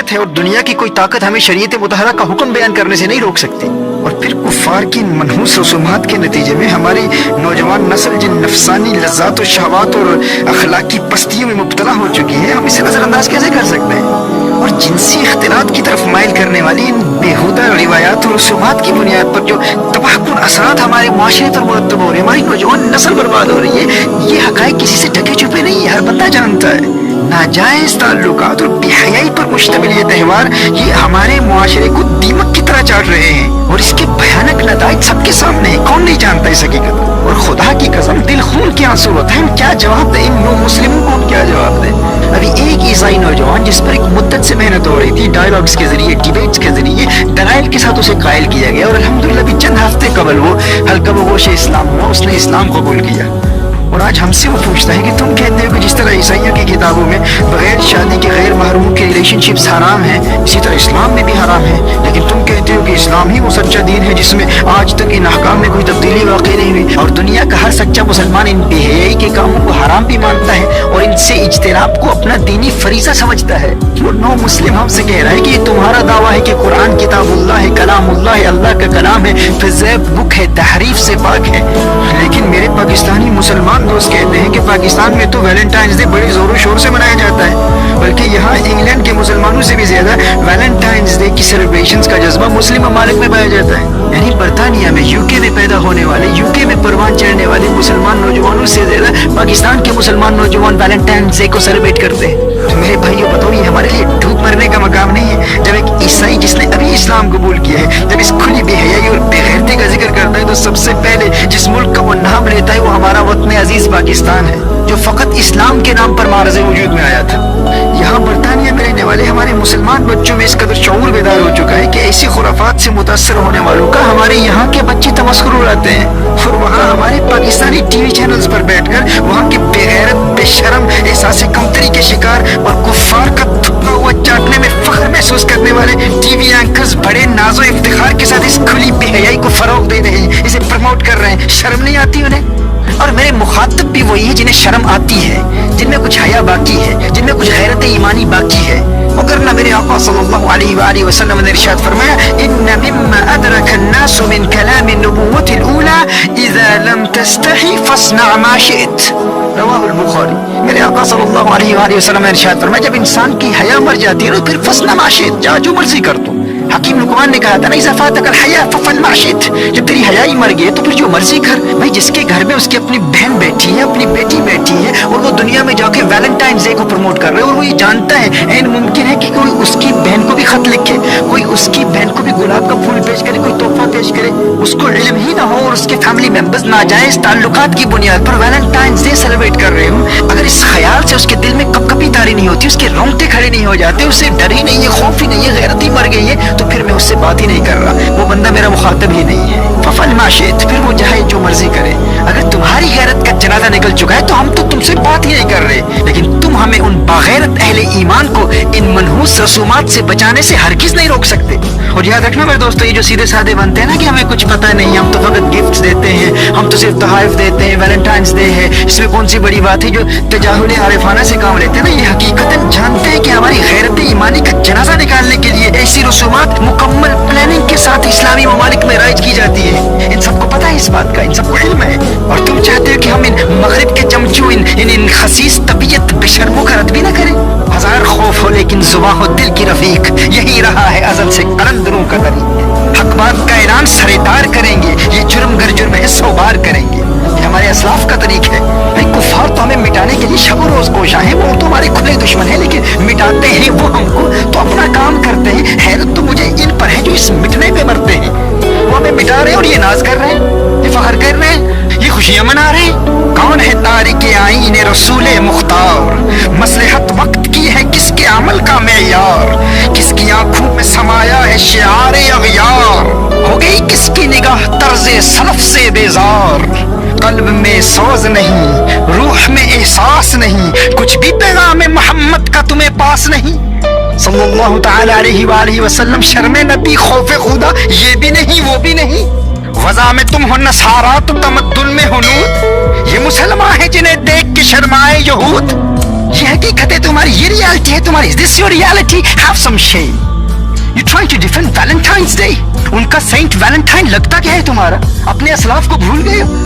शरीयत है और दुनिया की कोई ताकत हमें शरीयत मुतहरा का हुक्म बयान करने से नहीं रोक सकती। और फिर कुफ्फार की मनहूस रसूमात के नतीजे में हमारी नौजवान नस्ल जिन नफसानी लज्जात और शहवात और अखलाकी पस्तियों में मुब्तला हो चुकी है, हम इसे नजरअंदाज कैसे कर सकते हैं? और जिनसी इख्तिलात की तरफ माइल करने वाली इन बेहुदा रिवायात और रसूमात की बुनियाद पर जो तबाहकुन असरात हमारे माशरे पर मुरतब हो रहे हैं, हमारी नौजवान नस्ल बर्बाद हो रही है, ये हकायक किसी से ढके छुपे नहीं है, हर बंदा जानता है। नाजायज ताल्लुकात और बेहयाई पर मुश्तमिल ये त्यौहार ये हमारे मुआशरे को दीमक की तरह चाट रहे हैं और इसके भयानक नताइज सबके सामने है। कौन नहीं जानता इस हकीकत? और खुदा की कसम दिल खून के आंसू होता है, हम क्या जवाब दें इन मुस्लिमों को? हम क्या जवाब दें? अभी एक ईसाई नौजवान जिस पर एक मुद्दत से मेहनत हो रही थी, डायलॉग्स के जरिए, डिबेट्स के जरिए, दलाइल के साथ उसे कायल किया गया और अल्हम्दुलिल्लाह भी चंद हफ्ते कबल वो हल्का बगोश इस्लाम हुआ, उसने इस्लाम कबूल किया। और आज हमसे वो पूछता है कि तुम कहते हो कि जिस तरह ईसाइयों की किताबों में बगैर शादी के गैर महरमों के रिलेशनशिप्स हराम हैं, इसी तरह इस्लाम में भी हराम है, लेकिन तुम कहते हो कि इस्लाम ही वो सच्चा दीन है जिसमें आज तक इन अहकाम में कोई तब्दीली वाकई नहीं हुई। और दुनिया का हर सच्चा मुसलमान इन बेहयाई के कामों को हराम भी मानता है और इनसे इज्तिनाब को अपना दीनी फरीजा समझता है। वो नौ मुस्लिम हमसे कह रहा है कि ये तुम्हारा दावा है कि कुरान किताबुल्लाह है, कलामुल्लाह है, अल्लाह का कलाम है, फिज़ैब बुक है, तहरीफ से पाक है। लेकिन मेरे पाकिस्तानी मुसलमान दोस्त कहते हैं कि पाकिस्तान में तो वैलेंटाइंस डे बड़े जोरों शोर से मनाया जाता है, बल्कि यहाँ इंग्लैंड के मुसलमानों से भी ज्यादा वैलेंटाइंस डे की सेलिब्रेशंस का जज्बा मुस्लिम ममालिक में पाया जाता है। यानी बरतानिया में, यूके में पैदा होने वाले, यूके में परवान चढ़ने वाले मुसलमान नौजवानों से ज्यादा पाकिस्तान के मुसलमान नौजवान वैलेंटाइंस डे को सेलिब्रेट करते हैं। तो मेरे भाइयों बताओ, ये हमारे लिए धूप मरने का मकाम नहीं है? जब एक ईसाई जिसने अभी इस्लाम कबूल किया है, जब इस खुली बेहयाई और बेगैरती का जिक्र करता है, तो सबसे पहले जिस मुल्क का वो नाम लेता है वो हमारा वतन अजीज पाकिस्तान है, जो फकत इस्लाम के नाम पर मारज़े वजूद में आया था। यहाँ बरतानिया में रहने वाले हमारे मुसलमान बच्चों में इस कदर शऊर बेदार हो चुका है कि ऐसी खुराफात से मुतासर होने वालों का हमारे यहाँ के बच्चे तमस्खुर उड़ाते हैं और वहाँ हमारे पाकिस्तानी टीवी चैनल्स पर बैठकर वहाँ के बेगैरत, बेशरम, एहसास कमतरी के शिकार और कुफ्फार का थुका हुआ चाटने में फख्र महसूस करने वाले टीवी एंकर्स बड़े नाजो इफ्तिखार के साथ इस खुली बेहयाई को फरोग दे रहे हैं, इसे प्रमोट कर रहे हैं। शर्म नहीं आती उन्हें? और मेरे मुखातब भी वही है जिन्हें शर्म आती है, जिनमें कुछ हया बाकी है, जिनमें कुछ गैरत ईमानी बाकी है। मगर ना मेरे आका सल्लल्लाहु अलैहि वसल्लम ने इरशाद फरमाया, इन्ना मिम्मा अदरक अन्नास मिन कलाम अन्नुबुव्वत अलऊला इज़ा लम तस्तही फस्ना मा शिअत, रवाहुल बुखारी। मेरे आका सल्लल्लाहु अलैहि वसल्लम ने इरशाद फरमाया, जब इंसान की हया मर जाती है तो फिर फस्ना मा शिअत, जा जो मर्जी कर तू। हकीम लुकमान ने कहा था ना, इज़ा फातकल हया फफल मा शिअत, जब तेरी हया ही मर गई तो फिर जो मर्जी कर। भाई जिसके घर में उसकी अपनी बहन बैठी है, अपनी बेटी बैठी है और वो दुनिया में जाके वैलेंटाइन डे को प्रमोट कर रहे हैं और वो ये जानता है ऐन मुमकिन है कि कोई उसकी बहन को भी खत लिखे, कोई उसकी बहन को भी गुलाब का फूल पेश करे, कोई तोहफा पेश करे, उसको इल्म ही ना हो और उसके फैमिली मेंबर्स नाजायज ताल्लुकात की बुनियाद पर वैलेंटाइन डे सेलिब्रेट कर रहे हो। अगर इस ख्याल से उसके दिल में कपकपी तारी नहीं होती, उसके रोंगटे खड़े नहीं हो जाते, उसे डर ही नहीं है, खौफ ही नहीं है, गैरत ही मर गई है, तो फिर मैं उससे बात ही नहीं कर रहा, वो बंदा मेरा मुखातब ही नहीं है। फफल माशित, फिर वो चाहे जो मर्जी करे। अगर तुम्हारी गैरत का जनाजा निकल चुका है तो हम तो तुमसे बात ही नहीं कर रहे, लेकिन तुम हमें उन बागैरत अहले ईमान को इन मनहूस रसूमात से बचाने से हरगिज नहीं रोक सकते। और याद रखना मेरे दोस्तों, ये जो सीधे साधे बनते हैं ना कि हमें कुछ पता नहीं, हम तो फकत गिफ्ट्स देते हैं, हम तो सिर्फ तोहफे देते हैं, वैलेंटाइंस डे है, इसमें कौन सी बड़ी बात है, जो तजाहुल आरिफाना से काम लेते हैं ना, ये हकीकतन जानते हैं कि हमारी गैरत ईमानी का जनाजा निकालने के लिए ऐसी रसूमात मुकम्मल प्लानिंग के साथ इस्लामी ममालिक में राइज की जाती है। इन सबको पता है इस बात का, इन सबको इल्म है। और तुम चाहते हो कि हम इन मगरिब के चमचू, इन खसीस तबीयत बेशर्मों का रद्द भी ना करें? हजार खौफ हो लेकिन जुबां हो दिल की रफीक, यही रहा है अज़ल से कलंदरों का तरीक। हक बात का ऐलान सरेदार करेंगे, ये जुर्म गर जुर्म है 100 बार करेंगे, ये हमारे असलाफ का तरीक है। भाई कुफ्फार तो हमें मिटाने के लिए शब रोज कोशा है, वो तो हमारे खुले दुश्मन है, लेकिन मिटाते हैं वो हमको, तो अपना काम करते हैं। हैरत तो मुझे इन पर है जो इस मिटने पे मरते हैं, वो हमें मिटा रहे हैं और ये नाज कर रहे हैं, ये फख्र कर रहे हैं, ये खुशियां मना रहे हैं। कौन है तारिक आईन रसूले मुख्तार, मसलहत वक्त की है किसके अमल का मेयार, किसकी आंखों में समाया है शिआर अग़यार, हो गई किसकी निगाह तर्ज़े सलफ से बेजार, कल्ब में सोज नहीं, रूह में एहसास नहीं, कुछ भी पैगाम मोहम्मद का तुम्हें पास नहीं। सल्लल्लाहु तआला अलैहि वसल्लम, शर्म नबी, खौफ खुदा, ये भी नहीं वो भी नहीं। वज़ा में तुम हो नसारा तो तमद्दुन में हुनूद, ये मुसलमान है जिन्हें देख के शर्माए यहूद। ये हकीकत है तुम्हारी, ये रियलिटी है तुम्हारी. Is this your reality? Have some shame. You trying to defend Valentine's Day? उनका सेंट वैलेंटाइन लगता क्या है तुम्हारा? अपने असलाफ को भूल गए हो?